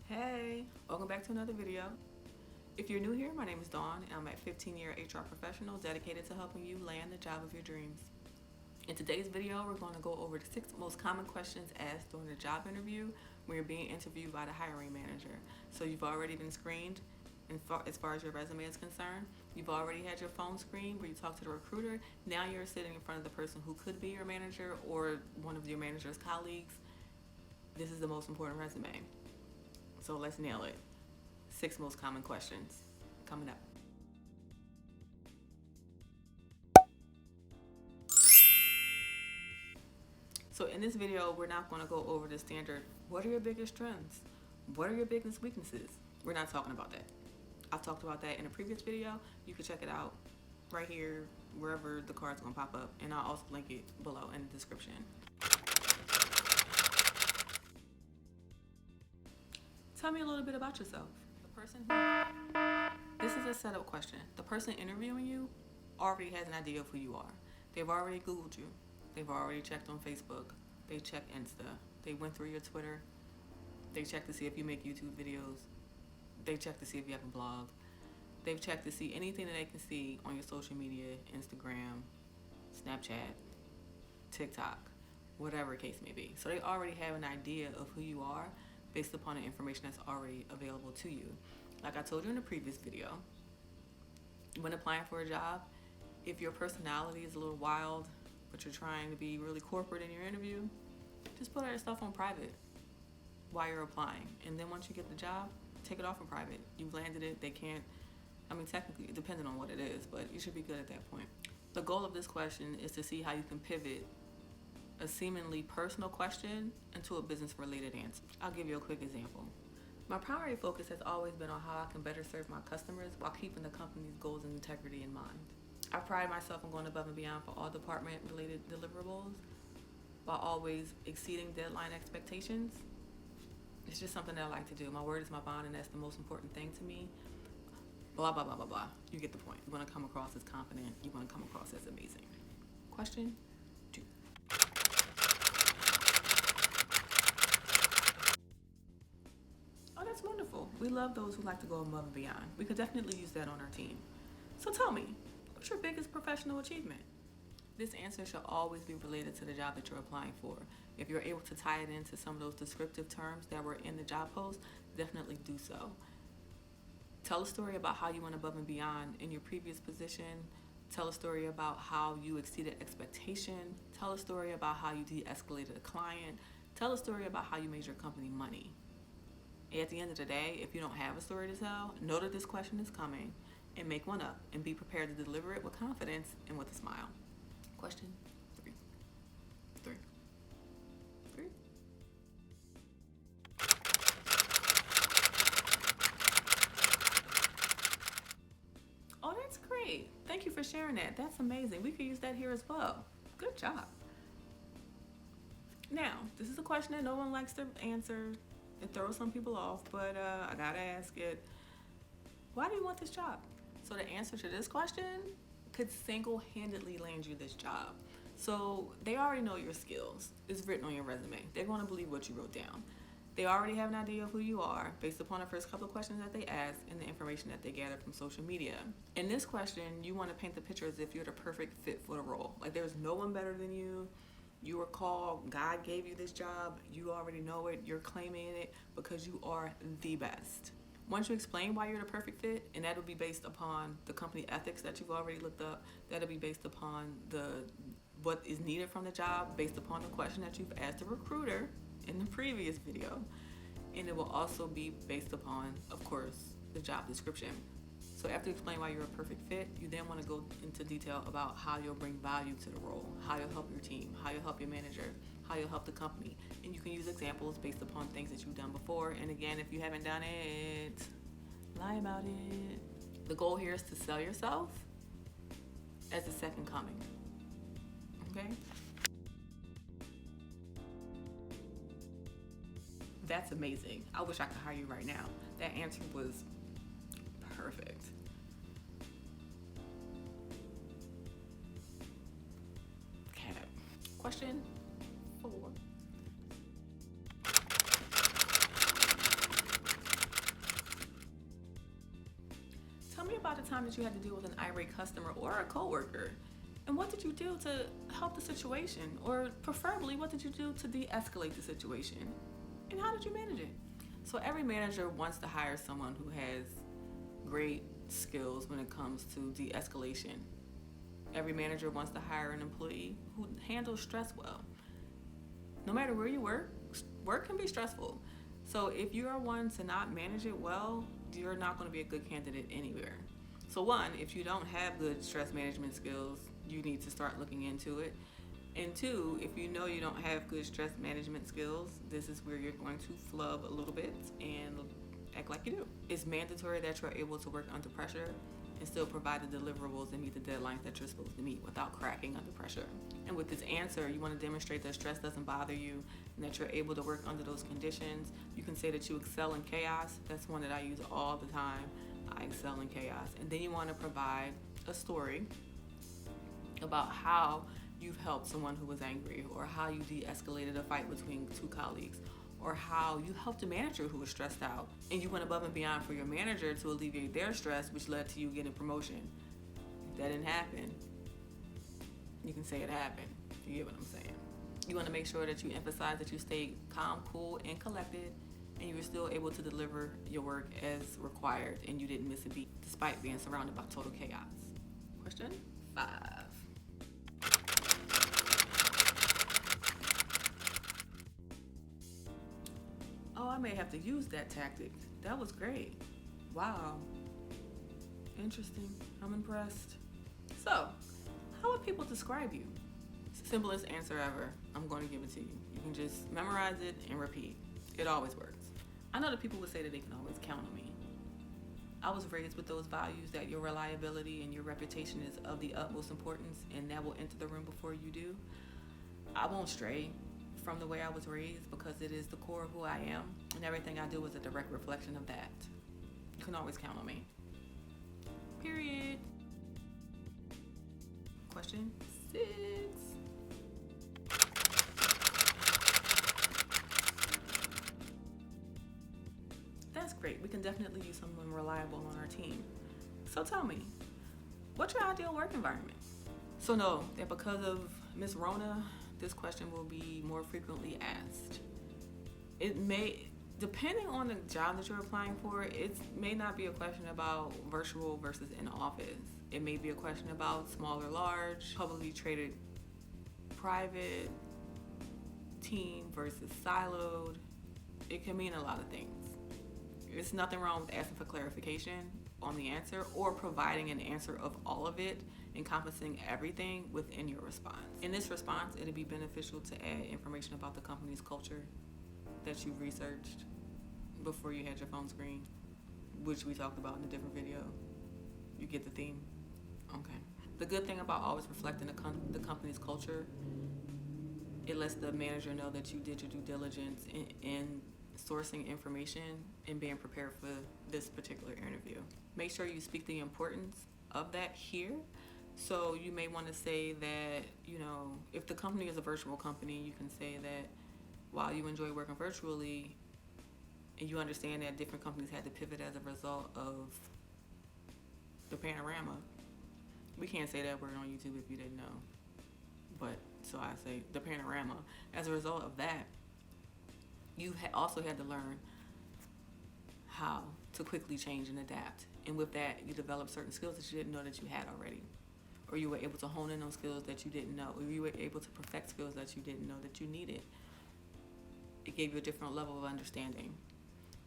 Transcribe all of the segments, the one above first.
Hey, welcome back to another video. If you're new here, my name is Dawn, and I'm a 15-year HR professional dedicated to helping you land the job of your dreams. In today's video, we're going to go over the 6 most common questions asked during a job interview when you're being interviewed by the hiring manager. So you've already been screened as far as your resume is concerned. You've already had your phone screen where you talk to the recruiter. Now you're sitting in front of the person who could be your manager or one of your manager's colleagues. This is the most important resume. So let's nail it. 6 most common questions coming up. So in this video, we're not going to go over the standard, what are your biggest strengths? What are your biggest weaknesses? We're not talking about that. I've talked about that in a previous video. You can check it out right here, wherever the card's going to pop up. And I'll also link it below in the description. Tell me a little bit about yourself. This is a setup question. The person interviewing you already has an idea of who you are. They've already Googled you. They've already checked on Facebook. They checked Insta. They went through your Twitter. They checked to see if you make YouTube videos. They checked to see if you have a blog. They've checked to see anything that they can see on your social media, Instagram, Snapchat, TikTok, whatever the case may be. So they already have an idea of who you are based upon the information that's already available to you. Like I told you in the previous video, when applying for a job, if your personality is a little wild, but you're trying to be really corporate in your interview, just put all your stuff on private while you're applying. And then once you get the job, take it off in private. You've landed it, they can't, technically, depending on what it is, but you should be good at that point. The goal of this question is to see how you can pivot a seemingly personal question into a business-related answer. I'll give you a quick example. My primary focus has always been on how I can better serve my customers while keeping the company's goals and integrity in mind. I pride myself on going above and beyond for all department-related deliverables while always exceeding deadline expectations. It's just something that I like to do. My word is my bond, and that's the most important thing to me. Blah, blah, blah, blah, blah. You get the point. You want to come across as confident. You want to come across as amazing. Question 2. Oh, that's wonderful. We love those who like to go above and beyond. We could definitely use that on our team. So tell me, what's your biggest professional achievement? This answer should always be related to the job that you're applying for. If you're able to tie it into some of those descriptive terms that were in the job post, definitely do so. Tell a story about how you went above and beyond in your previous position. Tell a story about how you exceeded expectation. Tell a story about how you de-escalated a client. Tell a story about how you made your company money. At the end of the day, if you don't have a story to tell, know that this question is coming and make one up and be prepared to deliver it with confidence and with a smile. Question 3. Oh, that's great. Thank you for sharing that. That's amazing. We could use that here as well. Good job. Now, this is a question that no one likes to answer. It throws some people off, but I gotta ask it. Why do you want this job? So the answer to this question could single-handedly land you this job. So they already know your skills. It's written on your resume. They're going to believe what you wrote down. They already have an idea of who you are based upon the first couple of questions that they asked and the information that they gathered from social media. In this question, you want to paint the picture as if you're the perfect fit for the role. Like there's no one better than you. You were called, God gave you this job. You already know it. You're claiming it because you are the best. Once you explain why you're the perfect fit, and that'll be based upon the company ethics that you've already looked up, that'll be based upon what is needed from the job, based upon the question that you've asked the recruiter in the previous video, and it will also be based upon, of course, the job description. So after you explain why you're a perfect fit, you then want to go into detail about how you'll bring value to the role, how you'll help your team, how you'll help your manager, how you'll help the company. And you can use examples based upon things that you've done before. And again, if you haven't done it, lie about it. The goal here is to sell yourself as a second coming. Okay? That's amazing. I wish I could hire you right now. That answer was perfect. Okay. Question 4. about the time that you had to deal with an irate customer or a coworker. And what did you do to help the situation? Or preferably, what did you do to de-escalate the situation? And how did you manage it? So every manager wants to hire someone who has great skills when it comes to de-escalation. Every manager wants to hire an employee who handles stress well. No matter where you work, work can be stressful. So if you are one to not manage it well, you're not going to be a good candidate anywhere. So one, if you don't have good stress management skills, you need to start looking into it. And two, if you know you don't have good stress management skills, this is where you're going to flub a little bit and act like you do. It's mandatory that you're able to work under pressure and still provide the deliverables and meet the deadlines that you're supposed to meet without cracking under pressure. And with this answer, you want to demonstrate that stress doesn't bother you and that you're able to work under those conditions. You can say that you excel in chaos. That's one that I use all the time. I excel in chaos. And then you want to provide a story about how you've helped someone who was angry, or how you de-escalated a fight between two colleagues, or how you helped a manager who was stressed out and you went above and beyond for your manager to alleviate their stress, which led to you getting a promotion. If that didn't happen, you can say it happened. You get what I'm saying? You want to make sure that you emphasize that you stay calm, cool, and collected, and you were still able to deliver your work as required, and you didn't miss a beat despite being surrounded by total chaos. Question 5. Oh, I may have to use that tactic. That was great. Wow. Interesting. I'm impressed. So, how would people describe you? Simplest answer ever. I'm going to give it to you. You can just memorize it and repeat. It always works. I know that people would say that they can always count on me. I was raised with those values that your reliability and your reputation is of the utmost importance, and that will enter the room before you do. I won't stray from the way I was raised because it is the core of who I am, and everything I do is a direct reflection of that. You can always count on me. Period. Question 6. That's great. We can definitely use someone reliable on our team. So tell me, what's your ideal work environment? So know that because of Miss Rona, this question will be more frequently asked. It may, depending on the job that you're applying for, it may not be a question about virtual versus in office. It may be a question about small or large, publicly traded, private, team versus siloed. It can mean a lot of things. There's nothing wrong with asking for clarification on the answer or providing an answer of all of it, encompassing everything within your response. In this response, it'll be beneficial to add information about the company's culture that you've researched before you had your phone screen, which we talked about in a different video. You get the theme? Okay. The good thing about always reflecting the company's culture, it lets the manager know that you did your due diligence in sourcing information and being prepared for this particular interview. Make sure you speak the importance of that here. So you may want to say that, if the company is a virtual company, you can say that while you enjoy working virtually, and you understand that different companies had to pivot as a result of the panorama. We can't say that word on YouTube if you didn't know. But, so I say the panorama. As a result of that, you also had to learn how to quickly change and adapt. And with that, you develop certain skills that you didn't know that you had already. Or you were able to hone in on skills that you didn't know. Or you were able to perfect skills that you didn't know that you needed. It gave you a different level of understanding.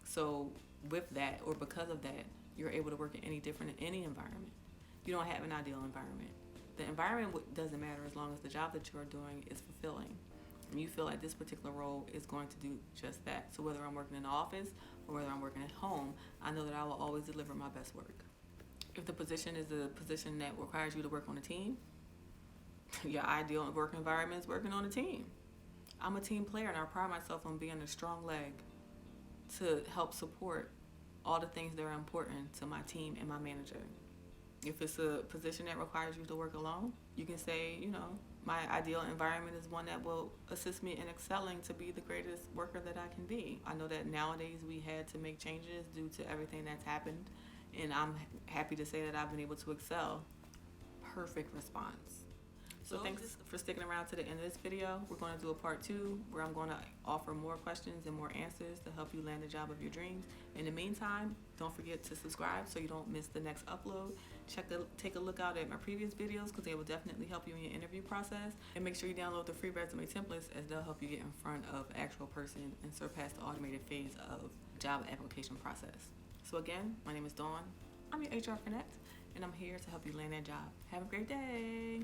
So with that, or because of that, you're able to work in any environment. You don't have an ideal environment. The environment doesn't matter as long as the job that you're doing is fulfilling. And you feel like this particular role is going to do just that. So whether I'm working in the office or whether I'm working at home, I know that I will always deliver my best work. If the position is a position that requires you to work on a team, your ideal work environment is working on a team. I'm a team player, and I pride myself on being a strong leg to help support all the things that are important to my team and my manager. If it's a position that requires you to work alone, you can say, my ideal environment is one that will assist me in excelling to be the greatest worker that I can be. I know that nowadays we had to make changes due to everything that's happened and I'm happy to say that I've been able to excel. Perfect response. So thanks for sticking around to the end of this video. We're going to do a part 2 where I'm going to offer more questions and more answers to help you land the job of your dreams. In the meantime, don't forget to subscribe so you don't miss the next upload. Take a look out at my previous videos because they will definitely help you in your interview process. And make sure you download the free resume templates as they'll help you get in front of an actual person and surpass the automated phase of job application process. So again, my name is Dawn. I'm your HR Connect, and I'm here to help you land that job. Have a great day.